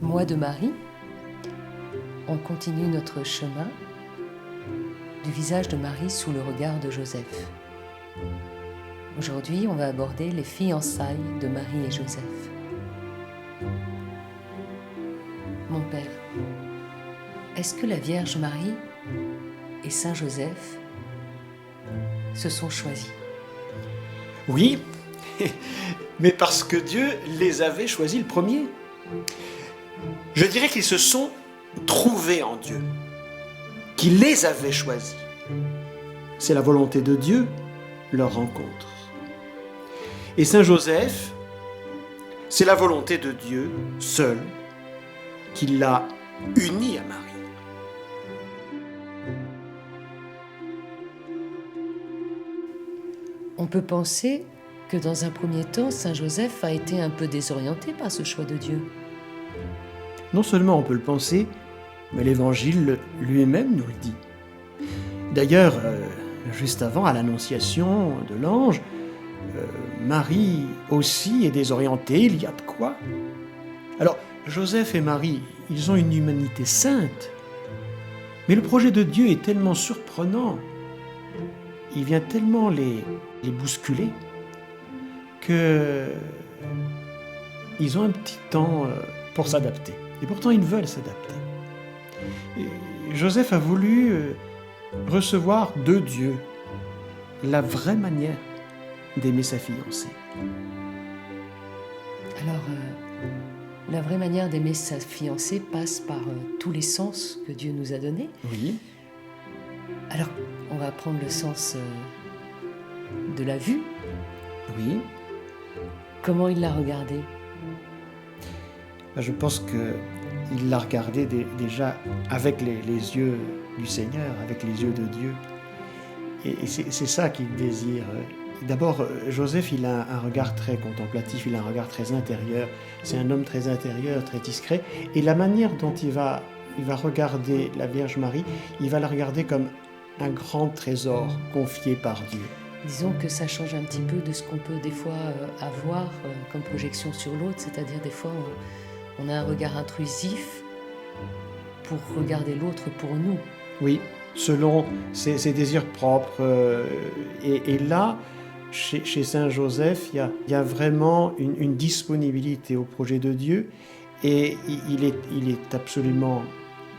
Mois de Marie, on continue notre chemin du visage de Marie sous le regard de Joseph. Aujourd'hui, on va aborder les fiançailles de Marie et Joseph. Mon Père, est-ce que la Vierge Marie et Saint Joseph se sont choisis? Oui, mais parce que Dieu les avait choisis le premier. Je dirais qu'ils se sont trouvés en Dieu, qu'il les avait choisis. C'est la volonté de Dieu, leur rencontre. Et Saint Joseph, c'est la volonté de Dieu seul qui l'a uni à Marie. On peut penser que dans un premier temps, Saint Joseph a été un peu désorienté par ce choix de Dieu. Non seulement on peut le penser, mais l'Évangile lui-même nous le dit. D'ailleurs, juste avant, à l'annonciation de l'ange, Marie aussi est désorientée, il y a de quoi. Alors, Joseph et Marie, ils ont une humanité sainte, mais le projet de Dieu est tellement surprenant, il vient tellement les bousculer, qu'ils ont un petit temps pour s'adapter. Et pourtant, ils veulent s'adapter. Et Joseph a voulu recevoir de Dieu la vraie manière d'aimer sa fiancée. Alors, la vraie manière d'aimer sa fiancée passe par tous les sens que Dieu nous a donnés. Oui, Alors, on va prendre le sens de la vue. oui. Comment il l'a regardée? Je pense qu'il l'a regardé déjà avec les yeux du Seigneur, avec les yeux de Dieu. Et c'est ça qu'il désire. D'abord, Joseph, il a un regard très contemplatif, il a un regard très intérieur. C'est un homme très intérieur, très discret. Et la manière dont il va regarder la Vierge Marie, il va la regarder comme un grand trésor confié par Dieu. Disons que ça change un petit peu de ce qu'on peut des fois avoir comme projection sur l'autre, c'est-à-dire des fois on a un regard intrusif pour regarder l'autre pour nous. Oui, selon ses désirs propres. Et là, chez Saint Joseph, il y a vraiment une disponibilité au projet de Dieu. Et il est absolument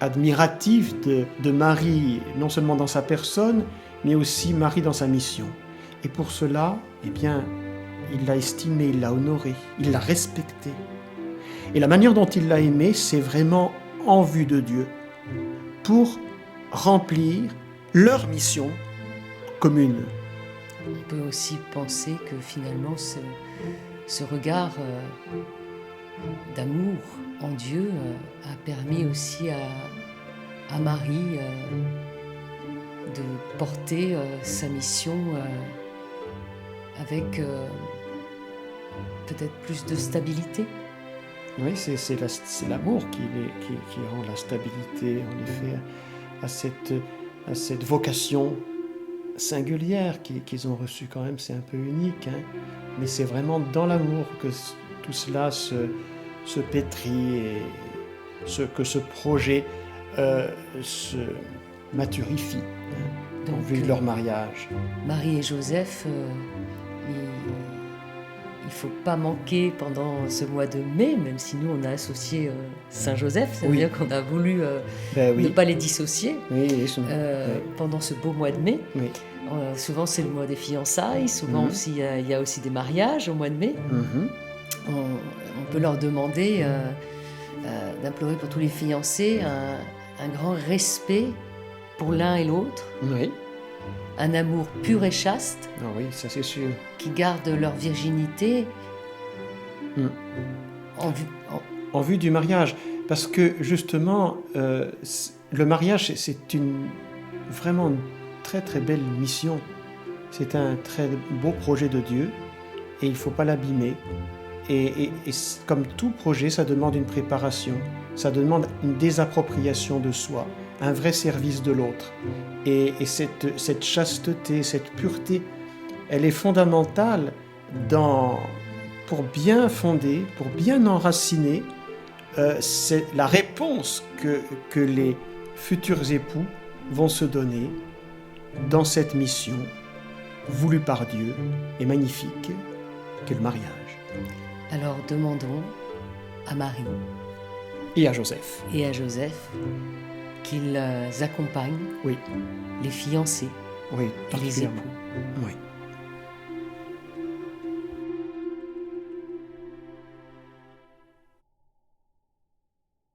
admiratif de Marie, non seulement dans sa personne, mais aussi Marie dans sa mission. Et pour cela, eh bien, il l'a estimée, il l'a honorée, il l'a respectée. Et la manière dont il l'a aimée, c'est vraiment en vue de Dieu, pour remplir leur mission commune. On peut aussi penser que finalement ce regard d'amour en Dieu a permis aussi à Marie de porter sa mission avec peut-être plus de stabilité. Oui, c'est l'amour qui rend la stabilité, en effet, à cette vocation singulière qu'ils ont reçue quand même. C'est un peu unique, hein, mais c'est vraiment dans l'amour que tout cela se pétrit et que ce projet se maturifie, hein, en vue de leur mariage. Marie et Joseph, il ne faut pas manquer pendant ce mois de mai, même si nous on a associé Saint Joseph, c'est-à-dire qu'on a voulu ne pas les dissocier. Oui, pendant ce beau mois de mai. Oui. Souvent c'est le mois des fiançailles, souvent aussi il y a aussi des mariages au mois de mai. On peut leur demander d'implorer pour tous les fiancés un grand respect pour l'un et l'autre, Oui. un amour pur et chaste, Ah oui, ça c'est sûr. qui gardent leur virginité En vue du mariage, parce que justement, le mariage, c'est vraiment une très très belle mission. C'est un très beau projet de Dieu et il ne faut pas l'abîmer. Et comme tout projet, ça demande une préparation, ça demande une désappropriation de soi, un vrai service de l'autre. Et cette chasteté, cette pureté, elle est fondamentale pour bien fonder, pour bien enraciner c'est la réponse que les futurs époux vont se donner dans cette mission voulue par Dieu et magnifique qu'est le mariage. Alors demandons à Marie Et à Joseph. et à Joseph qu'ils accompagnent Oui, les fiancés oui, et les particulièrement. époux Oui.